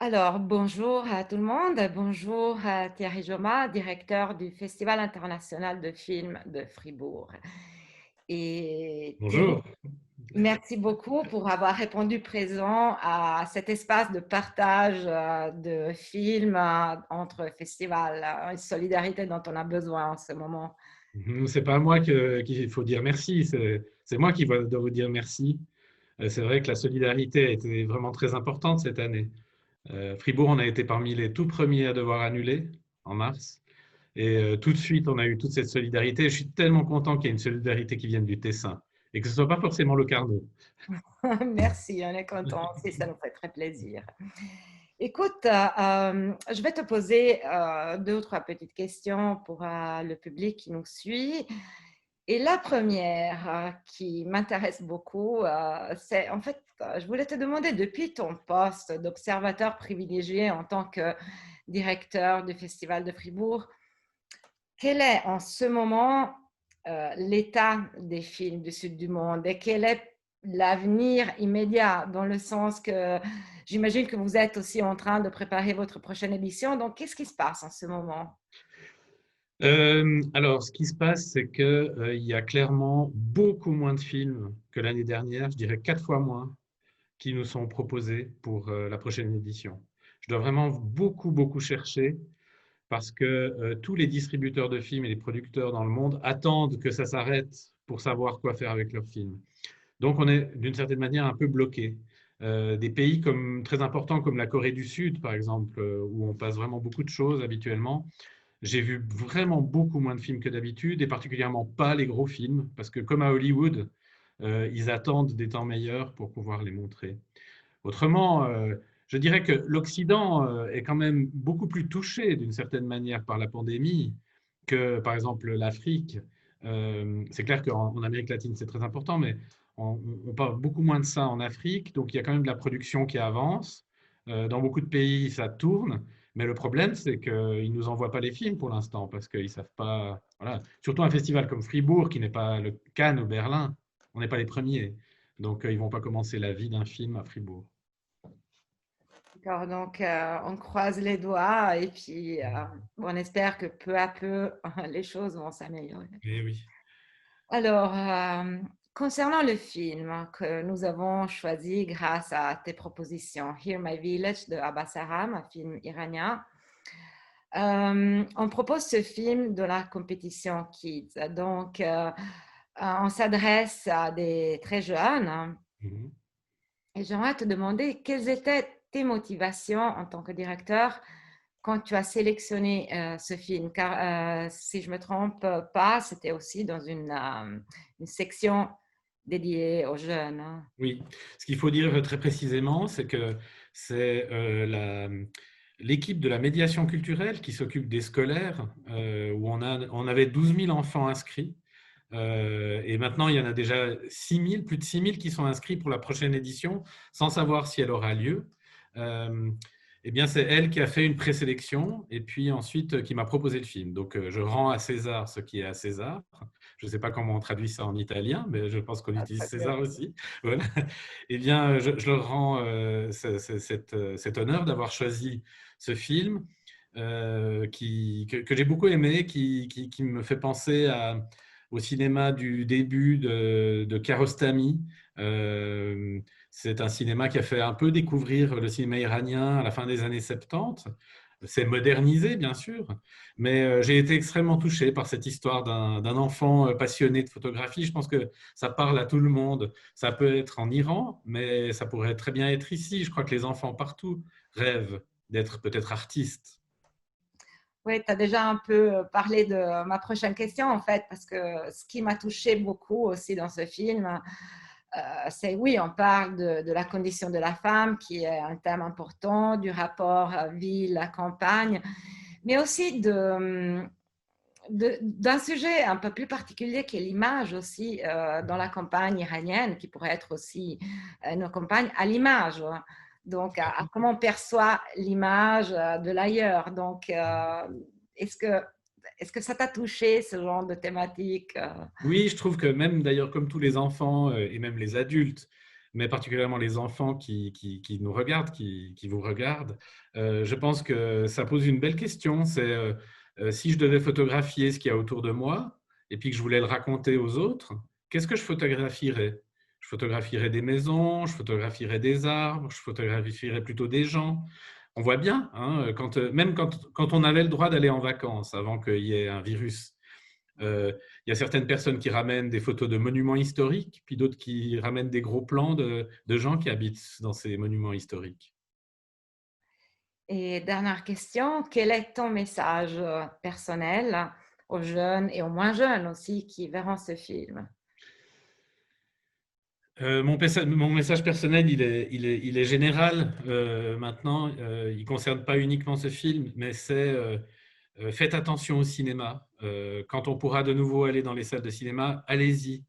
Alors, bonjour à tout le monde. Bonjour à Thierry Joma, directeur du Festival international de films de Fribourg. Et Thierry, Bonjour. merci beaucoup pour avoir répondu présent à cet espace de partage de films entre festivals, une solidarité dont on a besoin en ce moment. C'est pas à moi qu'il faut dire merci, c'est moi qui dois vous dire merci. C'est vrai que la solidarité a été vraiment très importante cette année. Fribourg, on a été parmi les tout premiers à devoir annuler en mars. Et tout de suite, on a eu toute cette solidarité. Je suis tellement content qu'il y ait une solidarité qui vienne du Tessin et que ce ne soit pas forcément le Carnot. Merci, on est content aussi, ça nous fait très plaisir. Écoute, je vais te poser deux ou trois petites questions pour le public qui nous suit. Et la première qui m'intéresse beaucoup, c'est en fait, je voulais te demander depuis ton poste d'observateur privilégié en tant que directeur du Festival de Fribourg, quel est en ce moment l'état des films du sud du monde et quel est l'avenir immédiat dans le sens que j'imagine que vous êtes aussi en train de préparer votre prochaine édition. Donc, qu'est-ce qui se passe en ce moment? Alors, ce qui se passe, c'est qu'il y a clairement beaucoup moins de films que l'année dernière, je dirais 4 fois moins, qui nous sont proposés pour la prochaine édition. Je dois vraiment beaucoup, beaucoup chercher parce que tous les distributeurs de films et les producteurs dans le monde attendent que ça s'arrête pour savoir quoi faire avec leurs films. Donc, on est d'une certaine manière un peu bloqué. Des pays très importants comme la Corée du Sud, par exemple, où on passe vraiment beaucoup de choses habituellement, j'ai vu vraiment beaucoup moins de films que d'habitude, et particulièrement pas les gros films, parce que comme à Hollywood, ils attendent des temps meilleurs pour pouvoir les montrer. Autrement, je dirais que l'Occident est quand même beaucoup plus touché d'une certaine manière par la pandémie que, par exemple, l'Afrique. C'est clair qu'en Amérique latine, c'est très important, mais on parle beaucoup moins de ça en Afrique. Donc, il y a quand même de la production qui avance. Dans beaucoup de pays, ça tourne. Mais le problème, c'est qu'ils ne nous envoient pas les films pour l'instant parce qu'ils ne savent pas. Voilà. Surtout un festival comme Fribourg, qui n'est pas le Cannes ou Berlin, on n'est pas les premiers. Donc, ils ne vont pas commencer la vie d'un film à Fribourg. D'accord, donc on croise les doigts et puis on espère que peu à peu les choses vont s'améliorer. Eh oui. Alors, concernant le film que nous avons choisi grâce à tes propositions, Here My Village de Abbas Aram, un film iranien, on propose ce film de la compétition Kids. Donc, on s'adresse à des très jeunes, hein, Mhm. et j'aimerais te demander quelles étaient tes motivations en tant que directeur quand tu as sélectionné ce film, car si je ne me trompe pas, c'était aussi dans une section dédiée aux jeunes, hein. Oui. Ce qu'il faut dire très précisément, c'est que c'est l'équipe de la médiation culturelle qui s'occupe des scolaires, où on avait 12 000 enfants inscrits. Et maintenant, il y en a déjà 6 000, plus de 6 000 qui sont inscrits pour la prochaine édition, sans savoir si elle aura lieu. Euh, eh bien, c'est elle qui a fait une présélection et puis ensuite qui m'a proposé le film. Donc, je rends à César ce qui est à César. Je ne sais pas comment on traduit ça en italien, mais je pense qu'on Ah, utilise très bien. César aussi. Voilà. Eh bien, je leur rends cet honneur d'avoir choisi ce film que j'ai beaucoup aimé, qui me fait penser au cinéma du début de Kiarostami. Euh, c'est un cinéma qui a fait un peu découvrir le cinéma iranien à la fin des années 70. C'est modernisé, bien sûr, mais j'ai été extrêmement touché par cette histoire d'un enfant passionné de photographie. Je pense que ça parle à tout le monde. Ça peut être en Iran, mais ça pourrait très bien être ici. Je crois que les enfants partout rêvent d'être peut-être artistes. Oui, tu as déjà un peu parlé de ma prochaine question, en fait, parce que ce qui m'a touché beaucoup aussi dans ce film, c'est oui, on parle de la condition de la femme, qui est un thème important, du rapport ville-campagne, mais aussi d'un sujet un peu plus particulier qui est l'image aussi dans la campagne iranienne, qui pourrait être aussi nos campagnes à l'image, hein. Donc, à comment on perçoit l'image de l'ailleurs. Donc, est-ce que, est-ce que ça t'a touché, ce genre de thématique? Oui, je trouve que même d'ailleurs, comme tous les enfants et même les adultes, mais particulièrement les enfants qui nous regardent, qui vous regardent, je pense que ça pose une belle question. C'est si je devais photographier ce qu'il y a autour de moi et puis que je voulais le raconter aux autres, qu'est-ce que je photographierais? Je photographierais des maisons, je photographierais des arbres, je photographierais plutôt des gens. On voit bien, hein, même quand on avait le droit d'aller en vacances avant qu'il y ait un virus, il y a certaines personnes qui ramènent des photos de monuments historiques, puis d'autres qui ramènent des gros plans de gens qui habitent dans ces monuments historiques. Et dernière question, quel est ton message personnel aux jeunes et aux moins jeunes aussi qui verront ce film? Mon message personnel, il est général maintenant. Il ne concerne pas uniquement ce film, mais c'est faites attention au cinéma. Quand on pourra de nouveau aller dans les salles de cinéma, allez-y.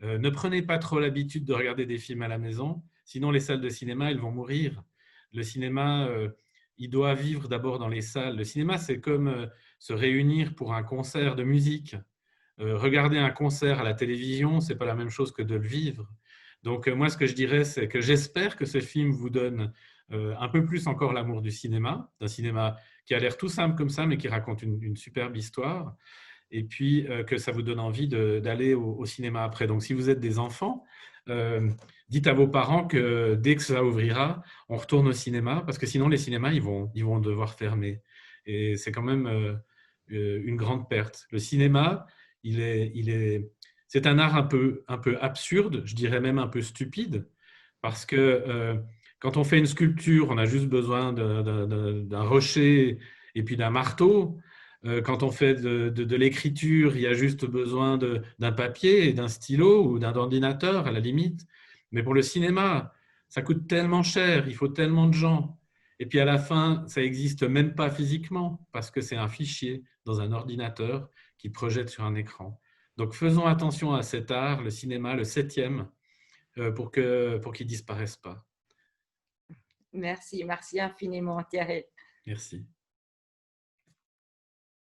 Ne prenez pas trop l'habitude de regarder des films à la maison, sinon les salles de cinéma, elles vont mourir. Le cinéma, il doit vivre d'abord dans les salles. Le cinéma, c'est comme se réunir pour un concert de musique. Regarder un concert à la télévision, ce n'est pas la même chose que de le vivre. Donc moi, ce que je dirais, c'est que j'espère que ce film vous donne un peu plus encore l'amour du cinéma, d'un cinéma qui a l'air tout simple comme ça, mais qui raconte une superbe histoire, et puis que ça vous donne envie d'aller au cinéma après. Donc si vous êtes des enfants, dites à vos parents que dès que ça ouvrira, on retourne au cinéma, parce que sinon les cinémas, ils vont devoir fermer. Et c'est quand même une grande perte. Le cinéma, c'est un art un peu absurde, je dirais même un peu stupide, parce que quand on fait une sculpture, on a juste besoin d'un rocher et puis d'un marteau. Quand on fait de l'écriture, il y a juste besoin d'un papier et d'un stylo ou d'un ordinateur à la limite. Mais pour le cinéma, ça coûte tellement cher, il faut tellement de gens. Et puis à la fin, ça n'existe même pas physiquement parce que c'est un fichier dans un ordinateur qui projette sur un écran. Donc faisons attention à cet art, le cinéma, le septième, pour qu'il ne disparaisse pas. Merci, merci infiniment Thierry. Merci.